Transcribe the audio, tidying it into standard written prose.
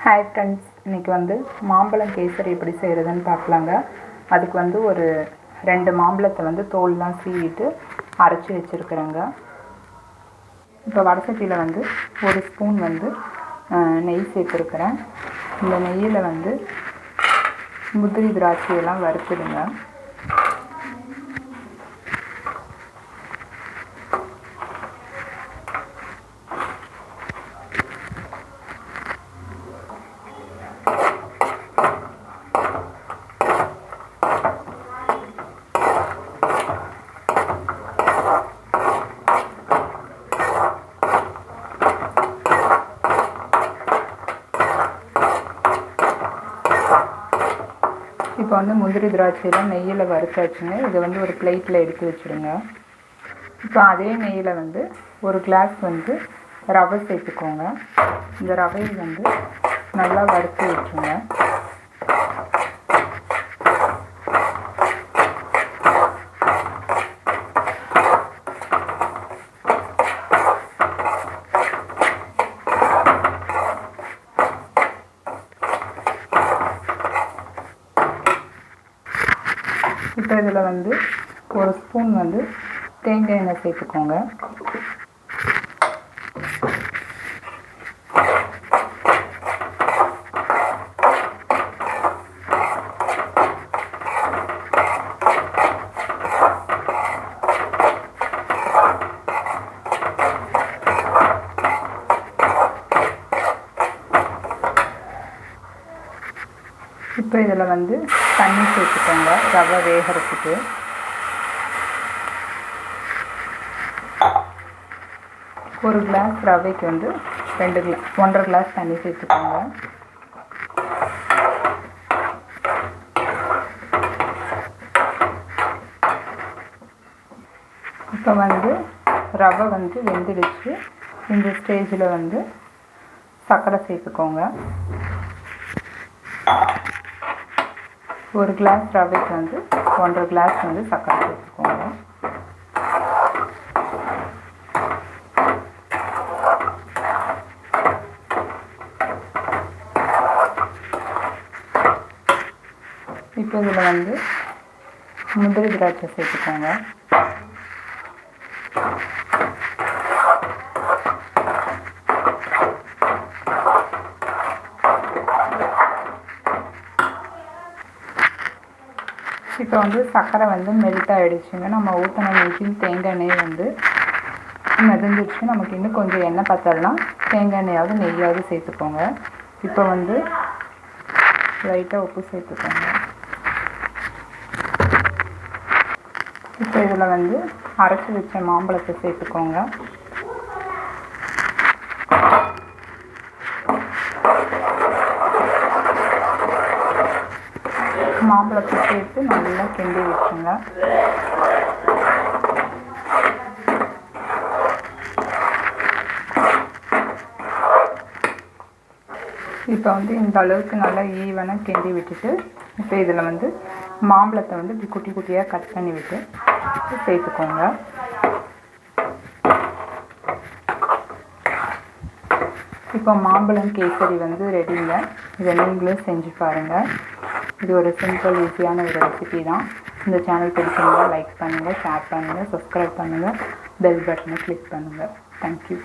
Hi friends, இன்றைக்கி மாம்பழம் கேசரி எப்படி செய்கிறதுன்னு பார்க்கலாங்க. அதுக்கு ஒரு 2 மாம்பழத்தை தோல்லாம் சீவிட்டு அரைச்சி வச்சுருக்குறேங்க. இப்போ வடசட்டியில் 1 ஸ்பூன் நெய் சேர்த்துருக்குறேன். இந்த நெய்யில் முந்திரி திராட்சையெல்லாம் வறுத்துடுங்க. இப்போ முந்திரி திராட்சையெல்லாம் நெய்யில் வறுத்தாச்சுங்க. இதை ஒரு பிளேட்டில் எடுத்து வச்சுடுங்க. இப்போ அதே நெய்யில் 1 கிளாஸ் ரவை சேர்த்துக்கோங்க. இந்த ரவையை நல்லா வறுத்து வச்சுங்க. இப்போ இதில் 1 ஸ்பூன் தேங்காய் எண்ணெய் சேர்த்துக்கோங்க. இப்போ இதில் தண்ணி சேர்த்துக்கோங்க ரவை வேகிறதுக்கு. ஒரு கிளாஸ் ரவைக்கு 1.5 கிளாஸ் தண்ணி சேர்த்துக்கோங்க. இப்போ ரவை வெந்துடுச்சு. இந்த ஸ்டேஜில் சர்க்கரை சேர்த்துக்கோங்க. 1 கிளாஸ் ரவைக்கு 1.5 கிளாஸ் சர்க்கரை சேர்த்துக்கோங்க. இப்போ இதில் முந்திரி திராட்சை சேர்த்துக்கோங்க. இப்போ சர்க்கரை மெல்ட் ஆகிடுச்சுங்க. நம்ம ஊற்றின நெய்யும் தேங்காய் எண்ணெய் மிதந்துடுச்சு. நமக்கு இன்னும் கொஞ்சம் எண்ணெய் பத்தலைனா தேங்காய் எண்ணெயாவது நெய்யாவது சேர்த்துக்கோங்க. இப்போ லைட்டாக உப்பு சேர்த்துக்கோங்க. இப்போ இதில் அரைச்சி வச்ச மாம்பழத்தை சேர்த்துக்கோங்க. மாம்பழத்தை சேர்த்து நல்லா கிண்டி வச்சுங்க. இப்போ இந்த அளவுக்கு நல்லா ஈவனாக கிண்டி விட்டுட்டு இப்போ இதில் மாம்பழத்தை இப்படி குட்டி குட்டியாக கட் பண்ணி விட்டு சேர்த்துக்கோங்க. இப்போ மாம்பழம் கேசரி ரெடிங்க. இதை நீங்களும் செஞ்சு பாருங்கள். இது ஒரு சிம்பிள் ஈஸியான ஒரு ரெசிபி தான். இந்த சேனல் பிடிச்சிருந்தா லைக் பண்ணுங்கள், ஷேர் பண்ணுங்கள், சப்ஸ்கிரைப் பண்ணுங்கள், பெல் பட்டனை கிளிக் பண்ணுங்கள். தேங்க்யூ.